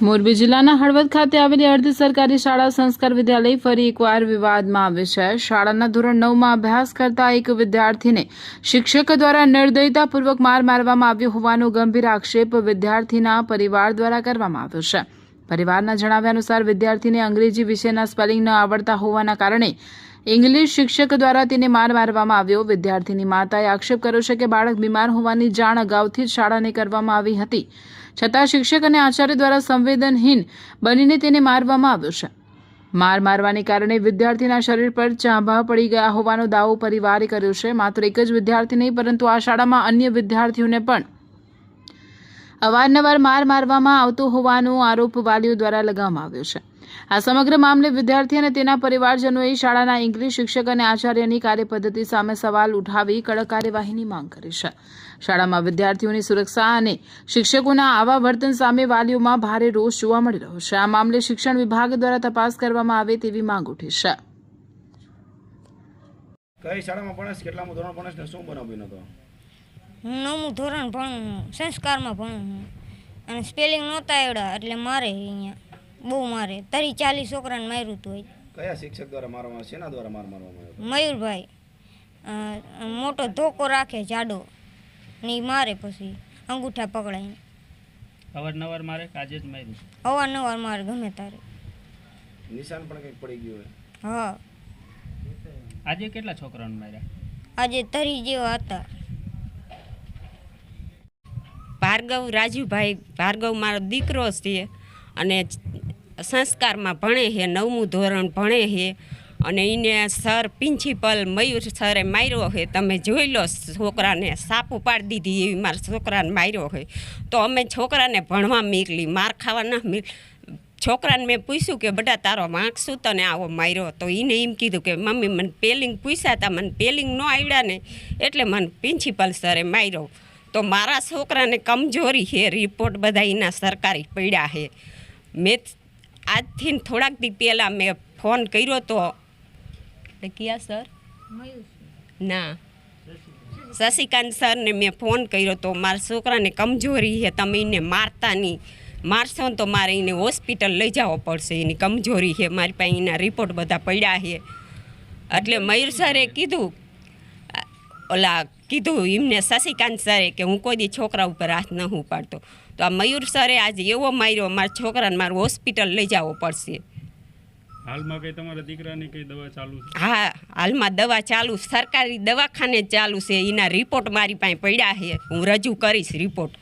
મોરબી જિલ્લાના હળવદ ખાતે આવેલી અર્ધ સરકારી શાળા સંસ્કાર વિદ્યાલય ફરી એકવાર વિવાદમાં આવી છે। શાળાના ધોરણ 9માં અભ્યાસ કરતા એક વિદ્યાર્થીને શિક્ષક દ્વારા નિર્દયતાપૂર્વક માર મારવામાં આવ્યો હોવાનો ગંભીર આક્ષેપ વિદ્યાર્થીના પરિવાર દ્વારા કરવામાં આવ્યો છે। પરિવારના જણાવ્યા અનુસાર વિદ્યાર્થીને અંગ્રેજી વિષયના સ્પેલિંગ ન આવડતા હોવાના કારણે ઇંગ્લિશ શિક્ષક દ્વારા તેને માર મારવામાં આવ્યો। વિદ્યાર્થીની માતાએ આક્ષેપ કર્યો છે કે બાળક બીમાર હોવાની જાણ અગાઉથી જ શાળાને કરવામાં આવી હતી, છતાં શિક્ષક અને આચાર્ય દ્વારા સંવેદનહીન બનીને તેને મારવામાં આવ્યો છે। માર મારવાને કારણે વિદ્યાર્થીના શરીર પર ચાંભા પડી ગયા હોવાનો દાવો પરિવારે કર્યો છે। માત્ર એક જ વિદ્યાર્થી નહીં પરંતુ આ શાળામાં અન્ય વિદ્યાર્થીઓને પણ અવારનવાર માર મારવામાં આવતો હોવાનો આરોપ વાલીઓ દ્વારા લગાવવામાં આવ્યો છે। આ સમગ્ર મામલે વિદ્યાર્થી અને તેના પરિવારજનોએ શાળાના ઇંગ્લિશ શિક્ષક અને આચાર્યની કાર્યપદ્ધતિ સામે સવાલ ઉઠાવી કડક કાર્યવાહીની માંગ કરી છે। શાળામાં વિદ્યાર્થીઓની સુરક્ષા અને શિક્ષકોના આવા વર્તન સામે વાલીઓમાં ભારે રોષ જોવા મળી રહ્યો છે। આ મામલે શિક્ષણ વિભાગ દ્વારા તપાસ કરવામાં આવે તેવી માંગ ઉઠી છે। કઈ શાળામાં ભણેશ, કેટલામું ધોરણ ભણેશ ને શું બનાવ બન્યો હતો? હું 9મું ધોરણ ભણું, સંસ્કારમાં ભણું અને સ્પેલિંગ નહોતા આવડ્યા એટલે મારે અહીંયા બહુ મારે 30-40 છોકરાને માર્યું હતું। કયા શિક્ષક દ્વારા મારવામાં, શેના દ્વારા મારવામાં આવ્યો? મયુરભાઈ મોટો ધોકો રાખે જાડો ને ઈ મારે, પછી અંગૂઠા પકડાઈને અવારનવાર મારે આજે જ માર્યું? અવારનવાર મારે ગમે તારે। નિશાન પણ કંઈક પડી ગયું હોય? હા, આજે કેટલા છોકરાઓને માર્યા? આજે 30 જેવા હતા। ભાર્ગવ રાજુભાઈ ભાર્ગવ મારો દીકરો છે અને સંસ્કારમાં ભણે છે, 9મું ધોરણ ભણે છે અને એને સર પ્રિન્સિપલ મયુર સરે માર્યો છે। તમે જોઈ લો, છોકરાને સાપુ પાડી દીધી એવી મારા છોકરાને માર્યો છે। તો અમે છોકરાને ભણવા મોકલી, માર ખાવા ના છોકરાને મેં પૂછ્યું કે બેટા તારો વાંક શું તને આવો માર્યો? તો એને એમ કીધું કે મમ્મી મને પેલિંગ પૂછ્યા હતા, મને પેલિંગ ન આવડ્યા ને એટલે મને પ્રિન્સિપલ સરે માર્યો। તો મારા છોકરાને કમજોરી છે, રિપોર્ટ બધા એના સરકારી પડ્યા છે। મેં આજથી થોડાક દી પહેલાં મેં ફોન કર્યો તો ક્યાં સર ના શશિકાંત સરને મેં ફોન કર્યો તો મારા છોકરાને કમજોરી છે, તમે એને મારતા નહીં, મારશો તો મારે એને હોસ્પિટલ લઈ જવો પડશે, એની કમજોરી છે, મારી પાસે એના રિપોર્ટ બધા પડ્યા છે। એટલે મયુર સરે કીધું એમને શશિકાંત સરે કે હું કોઈ દી છોકરા ઉપર હાથ ન ઉપાડતો। તો આ મયુર સરે આજે એવો માર્યો, મારા છોકરાને મારે હોસ્પિટલ લઈ જવો પડશે। હાલમાં કઈ તમારા દીકરાની કઈ દવા ચાલુ છે? હા, હાલમાં દવા ચાલુ, સરકારી દવાખાને ચાલુ છે, એના રિપોર્ટ મારી પાસે પડ્યા છે, હું રજૂ કરીશ રિપોર્ટ।